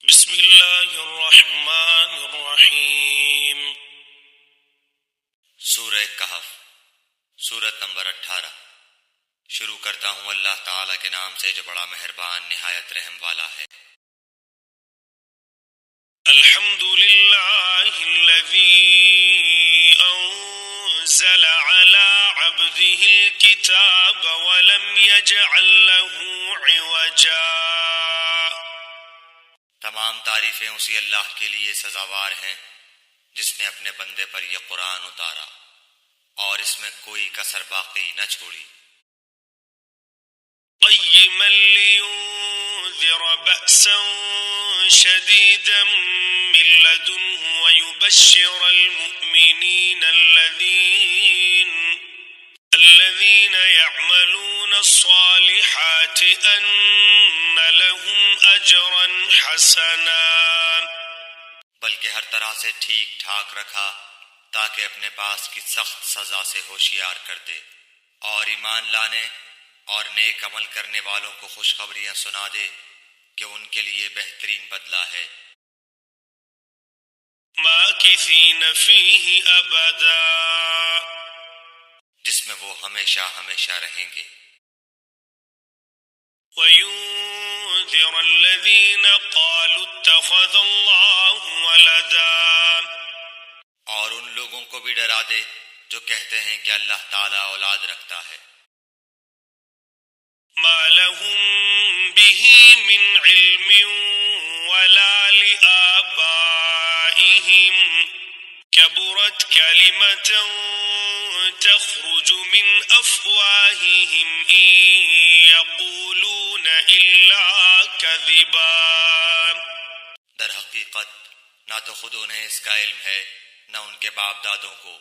بسم اللہ الرحمن الرحیم۔ سورہ کہف، سورت نمبر 18۔ شروع کرتا ہوں اللہ تعالیٰ کے نام سے جو بڑا مہربان نہایت رحم والا ہے۔ الحمد للہ الذی انزل علی عبده الکتاب ولم یجعل له عوجا۔ تمام تعریفیں اسی اللہ کے لیے سزاوار ہیں جس نے اپنے بندے پر یہ قرآن اتارا اور اس میں کوئی کسر باقی نہ چھوڑی۔ قیما لینذر بأسا شدیدا من لدنہ ویبشر المؤمنین الذین يعملون الصالحات ان لهم اجرا حسنا۔ بلکہ ہر طرح سے ٹھیک ٹھاک رکھا تاکہ اپنے پاس کی سخت سزا سے ہوشیار کر دے، اور ایمان لانے اور نیک عمل کرنے والوں کو خوشخبریاں سنا دے کہ ان کے لیے بہترین بدلہ ہے۔ ماکثین فیہ ابدا، جس میں وہ ہمیشہ ہمیشہ رہیں گے۔ وَيُنذِرَ الَّذِينَ قَالُوا اتَّخَذَ اللَّهُ وَلَدًا، اور ان لوگوں کو بھی ڈرا دے جو کہتے ہیں کہ اللہ تعالیٰ اولاد رکھتا ہے۔ مَا لَهُم بِهِ مِنْ عِلْمٍ وَلَا لِآبَائِهِمْ كَبُرَتْ كَلِمَةً تَخْرُجُ مِنْ أَفْوَاهِهِمْ إِنْ يَقُولُونَ إِلَّا كَذِبًا۔ در حقیقت نہ تو خود انہیں اس کا علم ہے نہ ان کے باپ دادوں کو۔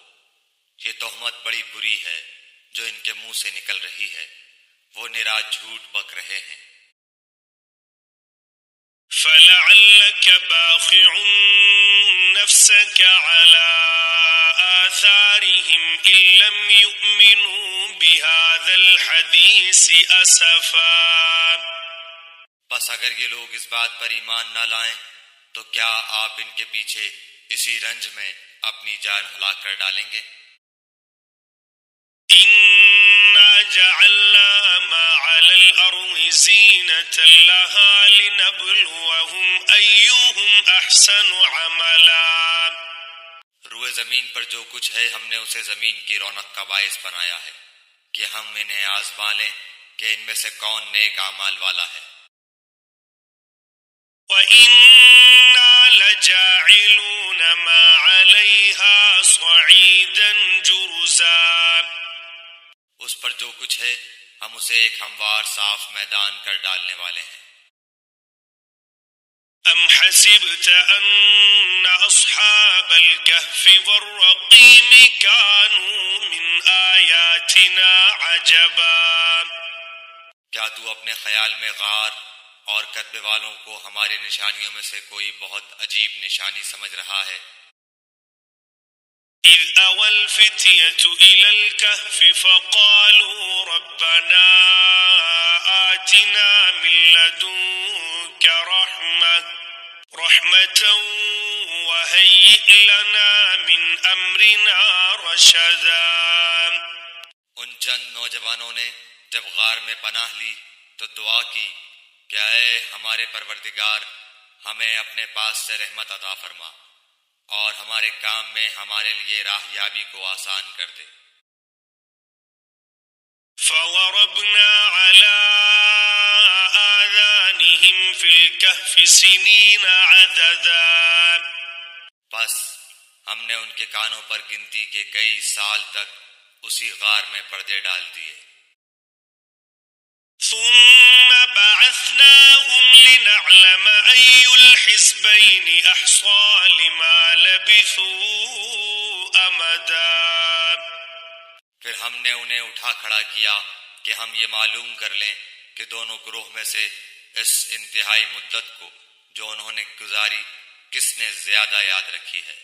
یہ تہمت بڑی بری ہے جو ان کے منہ سے نکل رہی ہے، وہ نرا جھوٹ بک رہے ہیں۔ فَلَعَلَّكَ بَاخِعٌ نَفْسَكَ عَلَىٰ آثَارِهِمْ إِن لَّمْ يُؤْمِنُوا بِهَٰذَا الْحَدِيثِ أَسَفًا۔ بس اگر یہ لوگ اس بات پر ایمان نہ لائیں تو کیا آپ ان کے پیچھے اسی رنج میں اپنی جان ہلاک کر ڈالیں گے؟ إِنَّا جَعَلْنَا مَا عَلَى الْأَرْضِ زِينَةً لَهَا لِنَبْلُوَهُمْ أَيُّهُمْ أَحْسَنُ عَمَلًا۔ روئے زمین پر جو کچھ ہے ہم نے اسے زمین کی رونق کا باعث بنایا ہے کہ ہم انہیں آزما لیں کہ ان میں سے کون نیک اعمال والا ہے۔ وَإِنَّا لَجَاعِلُونَ مَا عَلَيْهَا صَعِيدًا جُرُزًا۔ اس پر جو کچھ ہے ہم اسے ایک ہموار صاف میدان کر ڈالنے والے ہیں۔ أَمْ حَسِبْتَ أَنَّ أَصْحَابَ الْكَهْفِ وَالرَّقِيمِ كَانُوا مِنْ آيَاتِنَا عَجَبًا۔ کیا تو اپنے خیال میں غار اور کربے والوں کو ہماری نشانیوں میں سے کوئی بہت عجیب نشانی سمجھ رہا ہے؟ إِذْ أَوَى الْفِتْيَةُ إِلَى الْكَهْفِ فَقَالُوا رَبَّنَا آتِنَا مِن لَّدُنكَ رَحْمَةً وَهَيِّئْ لَنَا مِنْ أَمْرِنَا رَشَدًا۔ ان چند نوجوانوں نے جب غار میں پناہ لی تو دعا کی کہ اے ہمارے پروردگار، ہمیں اپنے پاس سے رحمت عطا فرما اور ہمارے کام میں ہمارے لیے راہ یابی کو آسان کر دے۔ فَضَرَبْنَا عَلَىٰ آذَانِهِمْ فِي الْكَهْفِ سِنِينَ عَدَدًا۔ بس ہم نے ان کے کانوں پر گنتی کے کئی سال تک اسی غار میں پردے ڈال دیے۔ ثُمَّ بَعَثْنَاهُمْ لِنَعْلَمَ أَيُّ الْحِزْبَيْنِ أَحْصَىٰ لِمَا لَبِثُوا أَمَدًا۔ پھر ہم نے انہیں اٹھا کھڑا کیا کہ ہم یہ معلوم کر لیں کہ دونوں گروہ میں سے اس انتہائی مدت کو جو انہوں نے گزاری کس نے زیادہ یاد رکھی ہے۔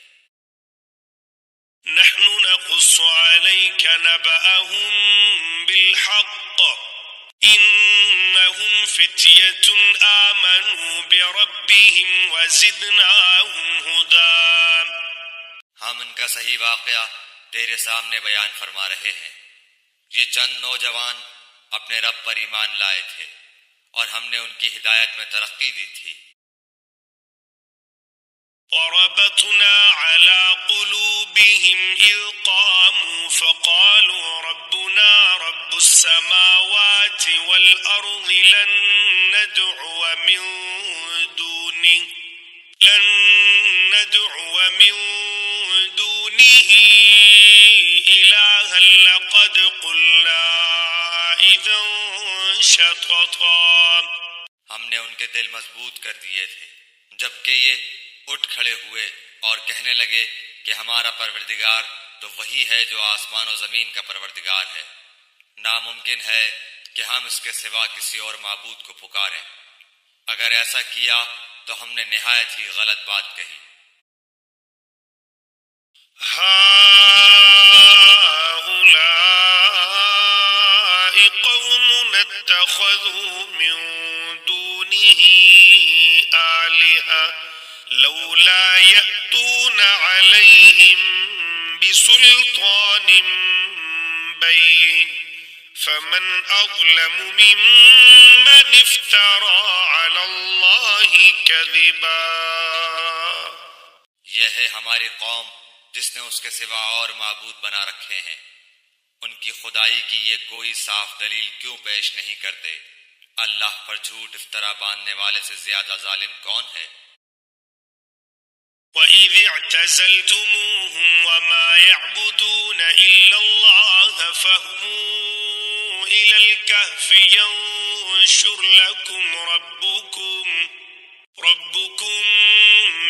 نحن نقص عليك نبأهم بالحق إنهم فتية آمنوا ربهم وزدناهم هدى. ہم ان کا صحیح واقعہ تیرے سامنے بیان فرما رہے ہیں. یہ چند نوجوان اپنے رب پر ایمان لائے تھے اور ہم نے ان کی ہدایت میں ترقی دی تھی. وربطنا على قلوبهم إذ قاموا فقالوا ربنا رب السماوات والأرض لن ندعو من دونه إلها لقد قلنا إذا شططا. ہم نے ان کے دل مضبوط کر دیے تھے جبکہ یہ اٹھ کھڑے ہوئے اور کہنے لگے کہ ہمارا پروردگار تو وہی ہے جو آسمان و زمین کا پروردگار ہے. ناممکن ہے کہ ہم اس کے سوا کسی اور معبود کو پکاریں. اگر ایسا کیا تو ہم نے نہایت ہی غلط بات کہی. هؤلاء قوم اتخذوا من دونه آلهة لولا يأتون عليهم بسلطان بين فمن أظلم ممن افترى على الله كذبا. یہ ہے ہماری قوم جس نے اس کے سوا اور معبود بنا رکھے ہیں. ان کی خدائی کی یہ کوئی صاف دلیل کیوں پیش نہیں کرتے؟ اللہ پر جھوٹ افطرا باندھنے والے سے زیادہ ظالم کون ہے؟ وَإِذِ اعْتَزَلْتُمُوهُمْ وَمَا يَعْبُدُونَ إِلَّا اللَّهَ فَاهْوُوا إِلَى الْكَهْفِ يَنشُرْ لَكُمْ رَبُّكُمْ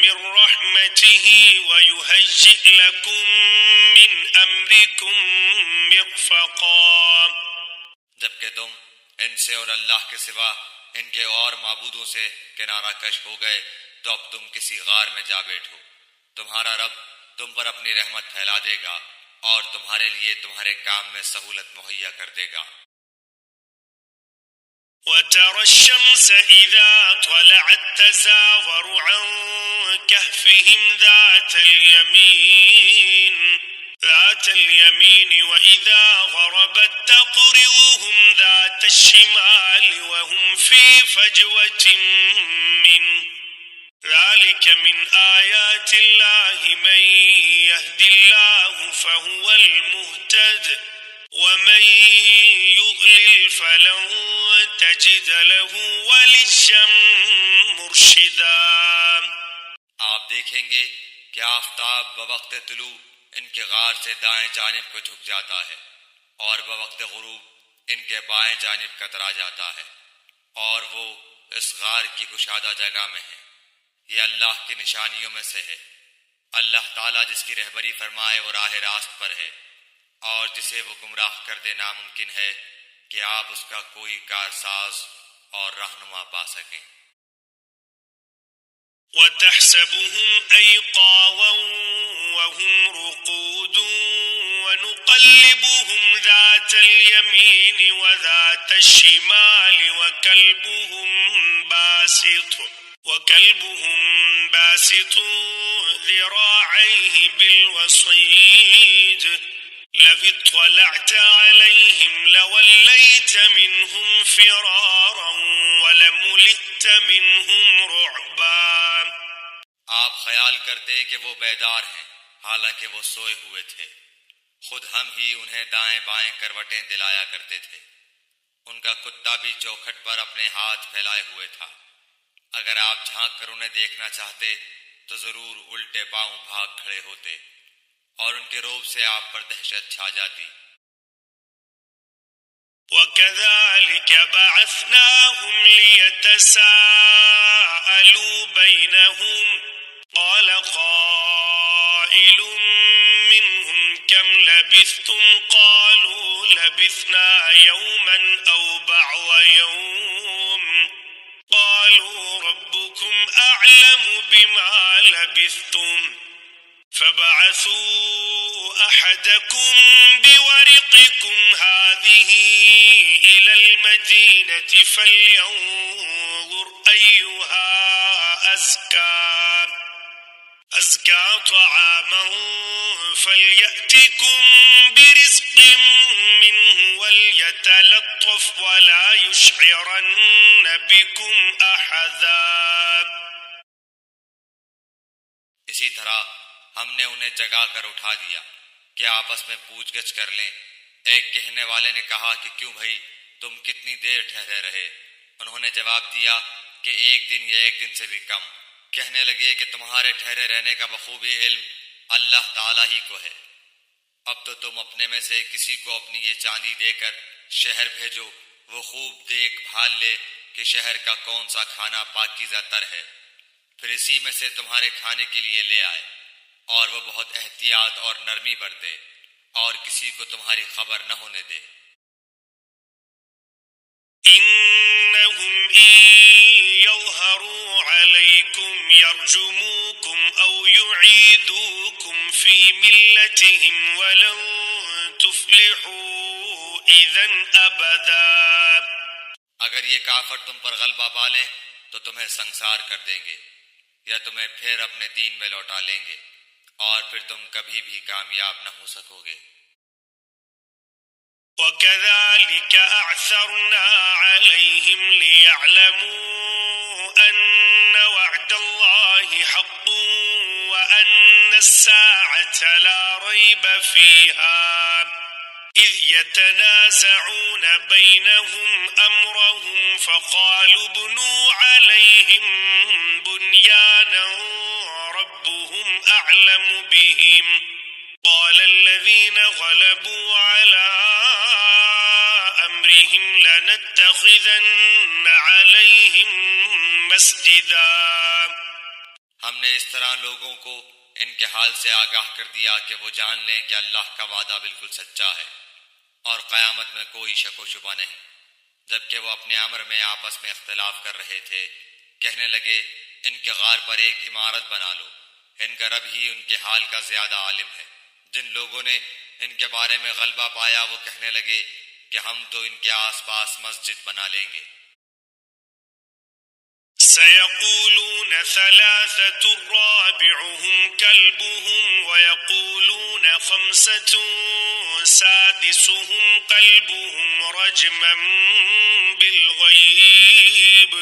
مِنْ رَحْمَتِهِ وَيُهَيِّئْ لَكُمْ مِنْ أَمْرِكُمْ مِرْفَقًا. جبکہ تم ان سے اور اللہ کے سوا ان کے اور معبودوں سے کنارہ کش ہو گئے تو اب تم کسی غار میں جا بیٹھو. تمہارا رب تم پر اپنی رحمت پھیلا دے گا اور تمہارے لیے تمہارے کام میں سہولت مہیا کر دے گا. وَتَرَى الشَّمْسَ إِذَا طَلَعَتْ تَزَاوَرُ عَنْ كَهْفِهِمْ ذَاتَ الْيَمِينِ وَإِذَا غَرَبَتْ تَقْرِضُهُمْ ذَاتَ الشِّمَالِ وَهُمْ فِي فَجْوَةٍ مِّنْهُ ذَلِكَ مِنْ آيَاتِ اللَّهِ مَنْ يَهْدِ اللَّهُ فَهُوَ الْمُهْتَدِ وَمَنْ يُضْلِلْ فَلَنْ تَجِدَ لَهُ وَلِيًّا مُرْشِدًا. آپ دیکھیں گے کہ آفتاب بوقت طلوع ان کے غار سے دائیں جانب کو جھک جاتا ہے اور بوقت غروب ان کے بائیں جانب کترا جاتا ہے اور وہ اس غار کی کشادہ جگہ میں ہے. یہ اللہ کی نشانیوں میں سے ہے. اللہ تعالیٰ جس کی رہبری فرمائے وہ راہ راست پر ہے اور جسے وہ گمراہ کر دے ناممکن ہے کہ آپ اس کا کوئی کارساز اور رہنما پا سکیں. وَتَحْسَبُهُمْ أَيْقَاظًا وَهُمْ رُقُودٌ وَنُقَلِّبُهُمْ ذَاتَ الْيَمِينِ وَذَاتَ الشِّمَالِ وَكَلْبُهُمْ بَاسِطٌ ذِرَاعَيْهِ بِالْوَصِيدِ لَوِ اطَّلَعْتَ عَلَيْهِمْ لَوَلَّيْتَ مِنْهُمْ فِرَارًا وَلَمُلِئْتَ مِنْهُمْ رُعْبًا. آپ خیال کرتے کہ وہ بیدار ہیں حالانکہ وہ سوئے ہوئے تھے. خود ہم ہی انہیں دائیں بائیں کروٹیں دلایا کرتے تھے. ان کا کتا بھی چوکھٹ پر اپنے ہاتھ پھیلائے ہوئے تھا. اگر آپ جھانک کر انہیں دیکھنا چاہتے تو ضرور الٹے پاؤں بھاگ کھڑے ہوتے اور ان کے روب سے آپ پر دہشت چھا جاتی. وَكَذَلِكَ بَعَثْنَاهُمْ لِيَتَسَاءَلُوا بَيْنَهُمْ قَالَ قَائِلٌ مِّنْهُمْ كَمْ لَبِثْتُمْ قَالُوا لَبِثْنَا يَوْمًا أَوْ بَعْضَ يَوْمٍ قَالُوا رَبُّكُمْ أَعْلَمُ بِمَا لَبِثْتُمْ فَبَعَثُوا أَحَدَكُمْ بِوَرِقِكُمْ هَذِهِ إِلَى الْمَدِينَةِ فَلْيَنظُرْ أَيُّهَا أزكى طعاما فليأتكم برزق منه وليتلطف ولا يشعرن بكم أحدا. اسی طرح ہم نے انہیں جگا کر اٹھا دیا کہ آپس میں پوچھ گچھ کر لیں. ایک کہنے والے نے کہا کہ کیوں بھائی تم کتنی دیر ٹھہرے رہے؟ انہوں نے جواب دیا کہ 1 دن یا 1 دن سے بھی کم. کہنے لگے کہ تمہارے ٹھہرے رہنے کا بخوبی علم اللہ تعالیٰ ہی کو ہے. اب تو تم اپنے میں سے کسی کو اپنی یہ چاندی دے کر شہر بھیجو، وہ خوب دیکھ بھال لے کہ شہر کا کون سا کھانا پاکیزہ تر ہے، پھر اسی میں سے تمہارے کھانے کے لیے لے آئے. اور وہ بہت احتیاط اور نرمی برتے اور کسی کو تمہاری خبر نہ ہونے دے. إنهم إن يظهروا عليكم يرجموكم أو يعيدوكم في ملتهم ولن تفلحوا إذن أبدا. اگر یہ کافر تم پر غلبہ پا لیں تو تمہیں سنسار کر دیں گے یا تمہیں پھر اپنے دین میں لوٹا لیں گے اور پھر تم کبھی بھی کامیاب نہ ہو سکو گے. وَكَذَلِكَ أَعْثَرْنَا عَلَيْهِمْ لِيَعْلَمُوا أَنَّ وَعْدَ اللَّهِ حَقٌّ وَأَنَّ السَّاعَةَ لَا رَيْبَ فِيهَا إِذْ يَتَنَازَعُونَ بَيْنَهُمْ أَمْرَهُمْ فَقَالُوا ابْنُوا عَلَيْهِمْ بُنْيَانًا رَبُّهُمْ أَعْلَمُ بِهِمْ قال الذين غلبوا على أمرهم لنتخذن عليهم مسجدا. ہم نے اس طرح لوگوں کو ان کے حال سے آگاہ کر دیا کہ وہ جان لیں کہ اللہ کا وعدہ بالکل سچا ہے اور قیامت میں کوئی شک و شبہ نہیں. جبکہ وہ اپنے امر میں آپس میں اختلاف کر رہے تھے، کہنے لگے ان کے غار پر ایک عمارت بنا لو، ان کا رب ہی ان کے حال کا زیادہ عالم ہے. جن لوگوں نے ان کے بارے میں غلبہ پایا وہ کہنے لگے کہ ہم تو ان کے آس پاس مسجد بنا لیں گے. سيقولون 3 رابعهم كلبهم ويقولون 5 سادسهم كلبهم رجما بالغيب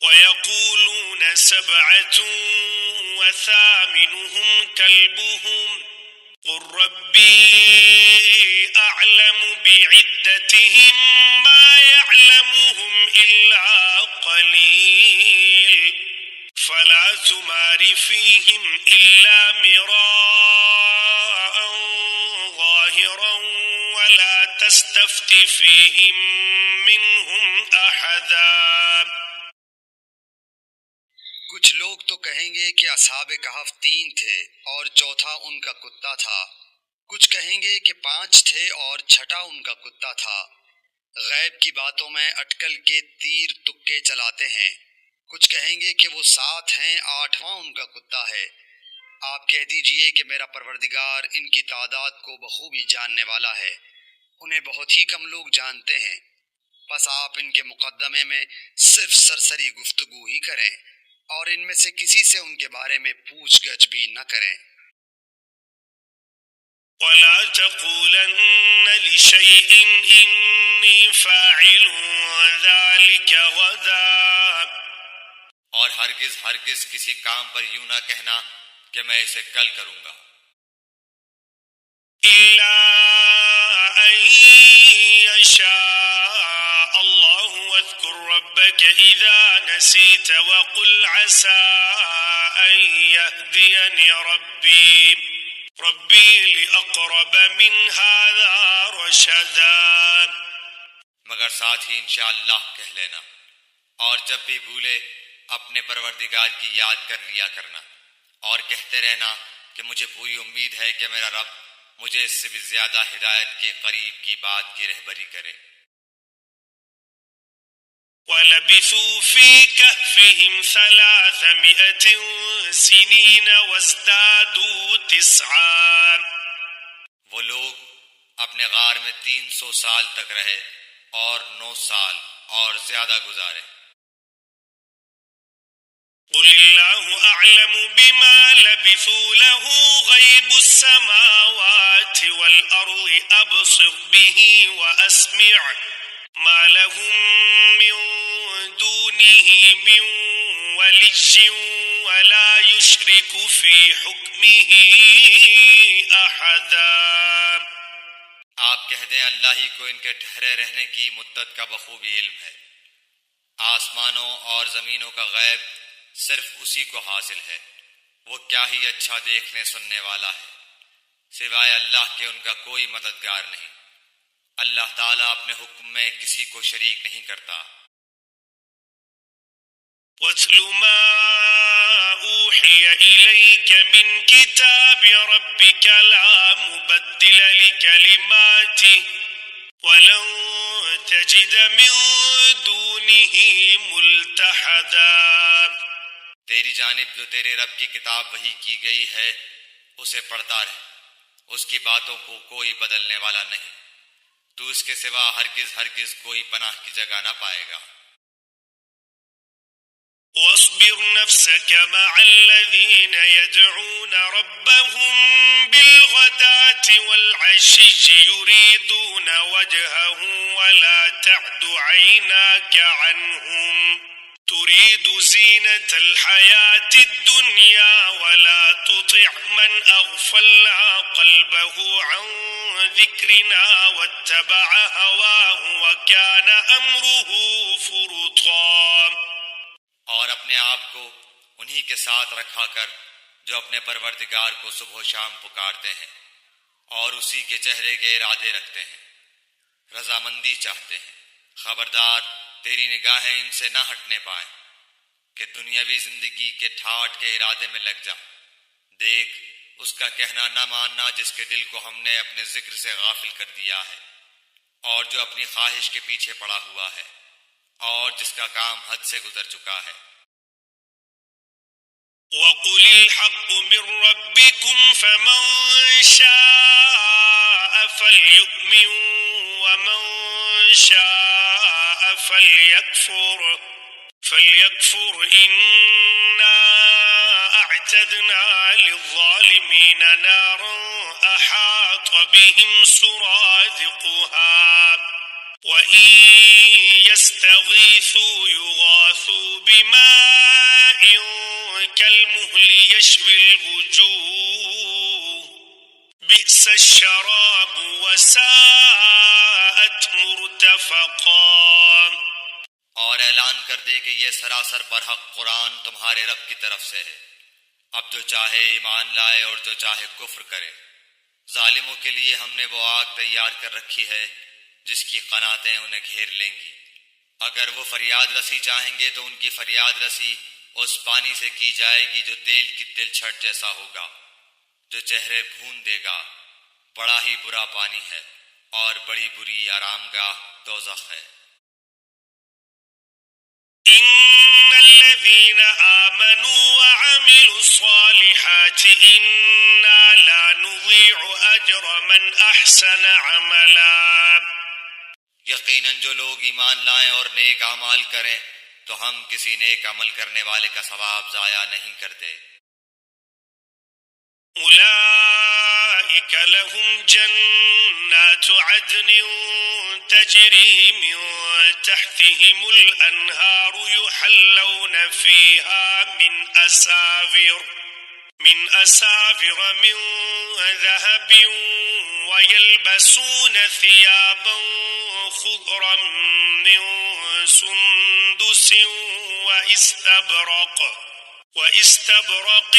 ويقولون 7 وثامنهم كلبهم قل ربي أعلم بعدتهم ما يعلمهم إلا قليل فلا تمار فيهم إلا مراء ظاهرا ولا تستفت فيهم منهم أحدا. کچھ لوگ تو کہیں گے کہ اصحاب کہف 3 تھے اور چوتھا ان کا کتا تھا، کچھ کہیں گے کہ 5 تھے اور چھٹا ان کا کتا تھا. غیب کی باتوں میں اٹکل کے تیر تکے چلاتے ہیں. کچھ کہیں گے کہ وہ 7 ہیں، 8واں ان کا کتا ہے. آپ کہہ دیجئے کہ میرا پروردگار ان کی تعداد کو بخوبی جاننے والا ہے، انہیں بہت ہی کم لوگ جانتے ہیں. بس آپ ان کے مقدمے میں صرف سرسری گفتگو ہی کریں اور ان میں سے کسی سے ان کے بارے میں پوچھ گچھ بھی نہ کریں. وَلَا تَقُولَنَّ لِشَيْءٍ إِنِّي فَاعِلٌ ذَلِكَ غَدًا. اور ہرگز ہرگز کسی کام پر یوں نہ کہنا کہ میں اسے کل کروں گا. إِلَّا أَن يَشَاءَ اللَّهُ وَاذْكُرْ رَبَّكَ إِذَا نَسِيتَ وَقُلْ عَسَىٰ أَن يَهْدِيَنِ رَبِّي لِأَقْرَبَ مِنْ هَذَا رَشَدًا. مگر ساتھ ہی انشاءاللہ کہہ لینا، اور جب بھی بھولے اپنے پروردگار کی یاد کر لیا کرنا اور کہتے رہنا کہ مجھے پوری امید ہے کہ میرا رب مجھے اس سے بھی زیادہ ہدایت کے قریب کی بات کی رہبری کرے. وَلَبِثُوا فِي كَهْفِهِمْ 300 سِنِينَ وَازْدَادُوا 9. وہ لوگ اپنے غار میں 300 سال تک رہے اور 9 سال اور زیادہ گزارے. قُلْ قل الله أعلم بما لبثوا له غيب السماوات والأرض أبصر به وأسمع ما لهم من دونه من ولي ولا يشرك في حكمه أحدا. آپ کہہ دیں اللہ ہی کو ان کے ٹھہرے رہنے کی مدت کا بخوبی علم ہے. آسمانوں اور زمینوں کا غیب صرف اسی کو حاصل ہے. وہ کیا ہی اچھا دیکھنے سننے والا ہے. سوائے اللہ کے ان کا کوئی مددگار نہیں. اللہ تعالیٰ اپنے حکم میں کسی کو شریک نہیں کرتا. وَاتْلُ مَا أُوحِيَ إِلَيْكَ مِنْ كِتَابِ رَبِّكَ لَا مُبَدِّلَ لِكَلِمَاتِهِ وَلَن تَجِدَ مِن دُونِهِ مُلْتَحَدًا. تیری جانب جو تیرے رب کی کتاب وحی کی گئی ہے اسے پڑھتا رہ. اس کی باتوں کو کوئی بدلنے والا نہیں. تو اس کے سوا ہرگز کوئی پناہ کی جگہ نہ پائے گا. واصبر نفسك مع الذين يدعون ربهم بالغداة والعشي يريدون وجهه ولا تعد عيناك عنهم تريد زينة الحياة الدنيا ولا تطع من أغفلنا قلبه عن ذكرنا واتبع هواه وكان أمره فرطا. اور اپنے آپ کو انہی کے ساتھ رکھا کر جو اپنے پروردگار کو صبح و شام پکارتے ہیں اور اسی کے چہرے کے ارادے رکھتے ہیں، رضامندی چاہتے ہیں. خبردار تیری نگاہیں ان سے نہ ہٹنے پائیں کہ دنیاوی زندگی کے ٹھاٹ کے ارادے میں لگ جا. دیکھ اس کا کہنا نہ ماننا جس کے دل کو ہم نے اپنے ذکر سے غافل کر دیا ہے اور جو اپنی خواہش کے پیچھے پڑا ہوا ہے اور جس کا کام حد سے گزر چکا ہے. وَقُلِ الْحَقُّ مِنْ رَبِّكُمْ فَمَنْ شَاءَ فَلْيُؤْمِنْ وَمَنْ شَاءَ فَلْيَكْفُرْ إِنَّا أَعْتَدْنَا لِلظَّالِمِينَ نَارًا أَحَاطَ بِهِمْ سُرَادِقُهَا وَإِن يَسْتَغِيثُوا يُغَاثُوا بِمَاءٍ كَالْمُهْلِ يَشْوِي الْوُجُوهَ بِئْسَ الشَّرَابُ وَسَاءَتْ مُرْتَفَقًا. اور اعلان کر دے کہ یہ سراسر برحق قرآن تمہارے رب کی طرف سے ہے. اب جو چاہے ایمان لائے اور جو چاہے کفر کرے. ظالموں کے لیے ہم نے وہ آگ تیار کر رکھی ہے جس کی قناتیں انہیں گھیر لیں گی. اگر وہ فریاد رسی چاہیں گے تو ان کی فریاد رسی اس پانی سے کی جائے گی جو تیل کی تل چھٹ جیسا ہوگا، جو چہرے بھون دے گا. بڑا ہی برا پانی ہے اور بڑی بری آرام گاہ دوزخ ہے. إن الذين آمنوا وعملوا الصالحات إنا لا نضيع أجر من أحسن عملا. یقیناً جو لوگ ایمان لائیں اور نیک اعمال کریں تو ہم کسی نیک عمل کرنے والے کا ثواب ضائع نہیں کرتے. أولئك لهم جنات عدن تجري من تحتهم الأنهار يحلون فيها من أساور من ذهب ويلبسون ثيابا خضرا من سندس وإستبرق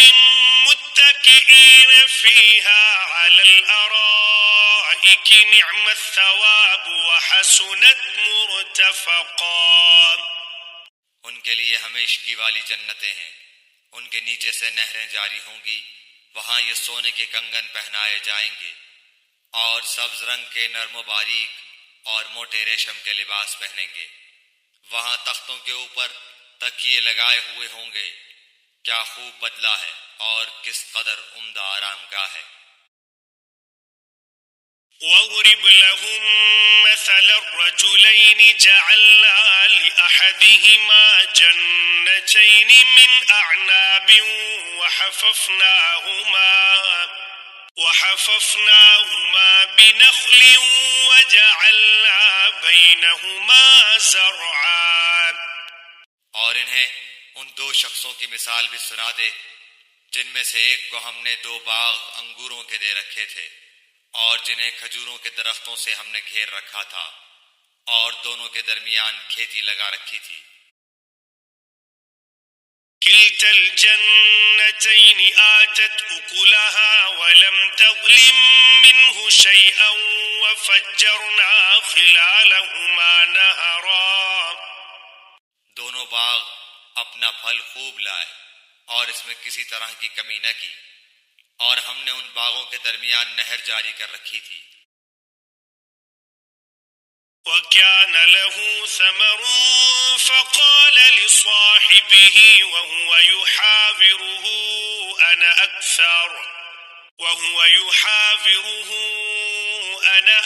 متكئين فيها على الأرائك نعم الثواب وحسنت مرتفقا. ان کے لیے ہمیشگی والی جنتیں ہیں، ان کے نیچے سے نہریں جاری ہوں گی. وہاں یہ سونے کے کنگن پہنائے جائیں گے اور سبز رنگ کے نرم و باریک اور موٹے ریشم کے لباس پہنیں گے. وہاں تختوں کے اوپر تکیے لگائے ہوئے ہوں گے. کیا خوب بدلہ ہے اور کس قدر عمدہ آرام گاہ ہے. واضرب لهم مثل الرجلين جعلنا لأحدهما جنتين من أعناب وحففناهما بنخل وجعلنا بينهما زرعا. اور انہیں ان دو شخصوں کی مثال بھی سنا دے جن میں سے ایک کو ہم نے 2 باغ انگوروں کے دے رکھے تھے اور جنہیں کھجوروں کے درختوں سے ہم نے گھیر رکھا تھا اور دونوں کے درمیان کھیتی لگا رکھی تھی. كلتا الجنتين آتت أكلها ولم تظلم منه شيئا وفجرنا خلالهما نهرا. دونوں باغ اپنا پھل خوب لائے اور اس میں کسی طرح کی کمی نہ کی اور ہم نے ان باغوں کے درمیان نہر جاری کر رکھی تھی. وكان له ثمر فقال لصاحبه وهو يحاوره أنا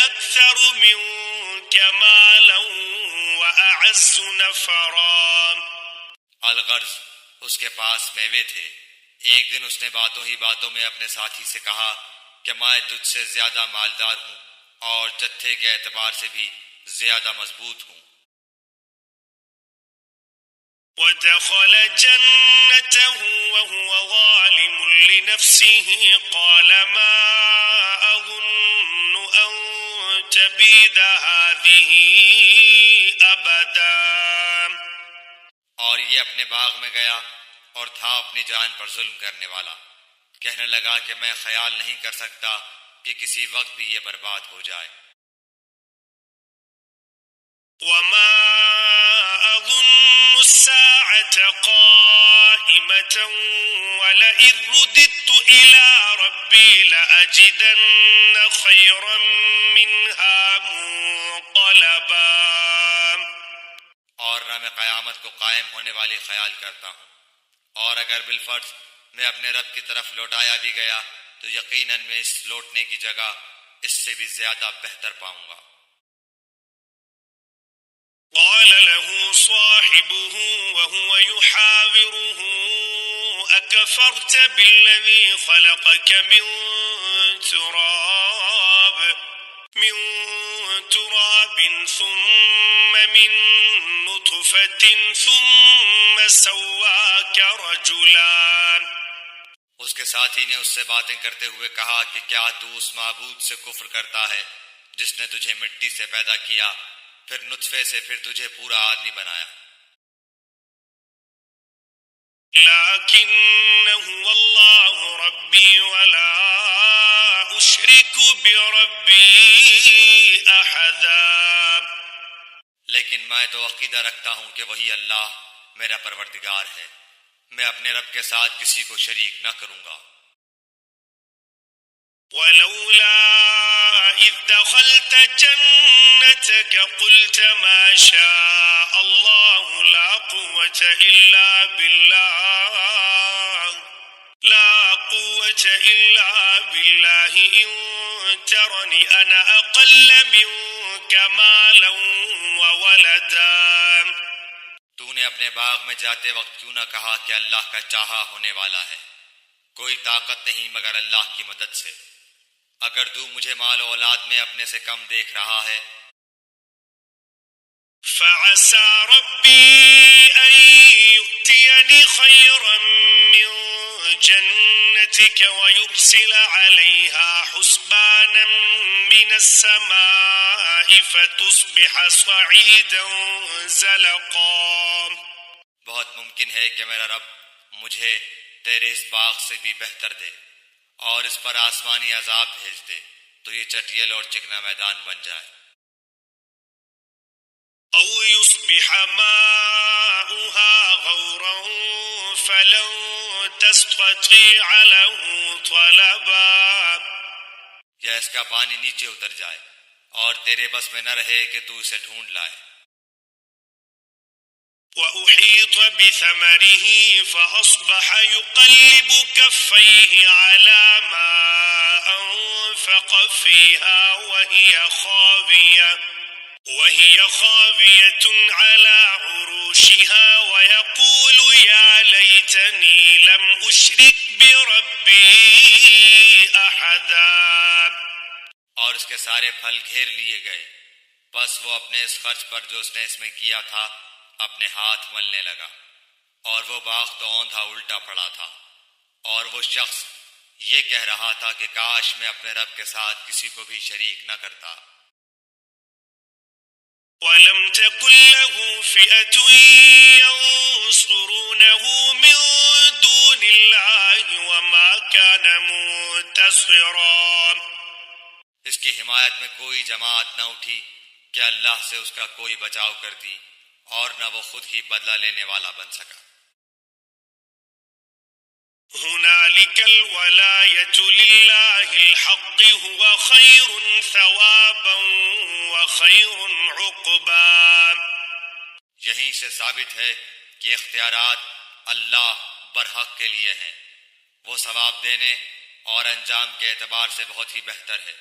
أكثر منك مالا وأعز نفرا. الغرض اس کے پاس میوے تھے. ایک دن اس نے باتوں ہی باتوں میں اپنے ساتھی سے کہا کہ میں تجھ سے زیادہ مالدار ہوں اور جتھے کے اعتبار سے بھی زیادہ مضبوط ہوں. ودخل جنته وهو ظالم لنفسه قال ما أظن أن تبيد هذه أبدا. اور یہ اپنے باغ میں گیا اور تھا اپنی جان پر ظلم کرنے والا. کہنے لگا کہ میں خیال نہیں کر سکتا کہ کسی وقت بھی یہ برباد ہو جائے. وما أظن الساعة قائمة ولئن رددت إلى ربي لأجدن خيرا منها منقلبا. اور نہ میں قیامت کو قائم ہونے والی خیال کرتا ہوں اور اگر بالفرض میں اپنے رب کی طرف لوٹایا بھی گیا تو یقیناً میں اس لوٹنے کی جگہ اس سے بھی زیادہ بہتر پاؤں گا. قال له صاحبه وهو يحاوره أكفرت بالذي خلقك من تراب ثم من نطفة ثم سواك رجلا. اس کے ساتھی نے اس سے باتیں کرتے ہوئے کہا کہ کیا تو اس معبود سے کفر کرتا ہے جس نے تجھے مٹی سے پیدا کیا پھر نطفے سے پھر تجھے پورا آدمی بنایا. لكنه والله ربي ولا أشرك بربي أحدا. لیکن میں تو عقیدہ رکھتا ہوں کہ وہی اللہ میرا پروردگار ہے. میں اپنے رب کے ساتھ کسی کو شریک نہ کروں گا. ولولا إذ دخلت جنتك قلت ما شاء الله لا قوة إلا بالله إن ترني أنا أقل منك مالا وولدا. تو نے اپنے باغ میں جاتے وقت کیوں نہ کہا کہ اللہ کا چاہا ہونے والا ہے. کوئی طاقت نہیں مگر اللہ کی مدد سے. اگر تو مجھے مال و اولاد میں اپنے سے کم دیکھ رہا ہے فعسى ربي أن يؤتيني خيرا من جنتك ويرسل عليها حسبانا من السماء فتصبح صعيدا زلقا. بہت ممکن ہے کہ میرا رب مجھے تیرے اس باغ سے بھی بہتر دے اور اس پر آسمانی عذاب بھیج دے تو یہ چٹیل اور چکنا میدان بن جائے. أو يصبح ماؤها غورا فلن تستطيع له طلبا. یا اس کا پانی نیچے اتر جائے اور تیرے بس میں نہ رہے کہ تو اسے ڈھونڈ لائے. وأحيط بثمره فأصبح يقلب كفيه على ما أنفق فيها وهي خاوية على عروشها ويقول يا ليتني لم أشرك بربي أحدا. اور اس کے سارے پھل گھیر لیے گئے، بس وہ اپنے اس خرچ پر جو اس نے اس میں کیا تھا اپنے ہاتھ ملنے لگا، اور وہ باغ تو اوندھا الٹا پڑا تھا، اور وہ شخص یہ کہہ رہا تھا کہ کاش میں اپنے رب کے ساتھ کسی کو بھی شریک نہ کرتا۔ وَلَمْ تَكُنْ لَهُ فِئَةٌ يَنصُرُونَهُ مِنْ دُونِ اللَّهِ وَمَا كَانَ مُنتَصِرًا. اس کی حمایت میں کوئی جماعت نہ اٹھی کہ اللہ سے اس کا کوئی بچاؤ کرتی، اور نہ وہ خود ہی بدلہ لینے والا بن سکا۔ هنالك الولاية لله الحق هو خير ثوابا وخير عقبا. یہیں سے ثابت ہے کہ اختیارات اللہ برحق کے لیے ہیں، وہ ثواب دینے اور انجام کے اعتبار سے بہت ہی بہتر ہے۔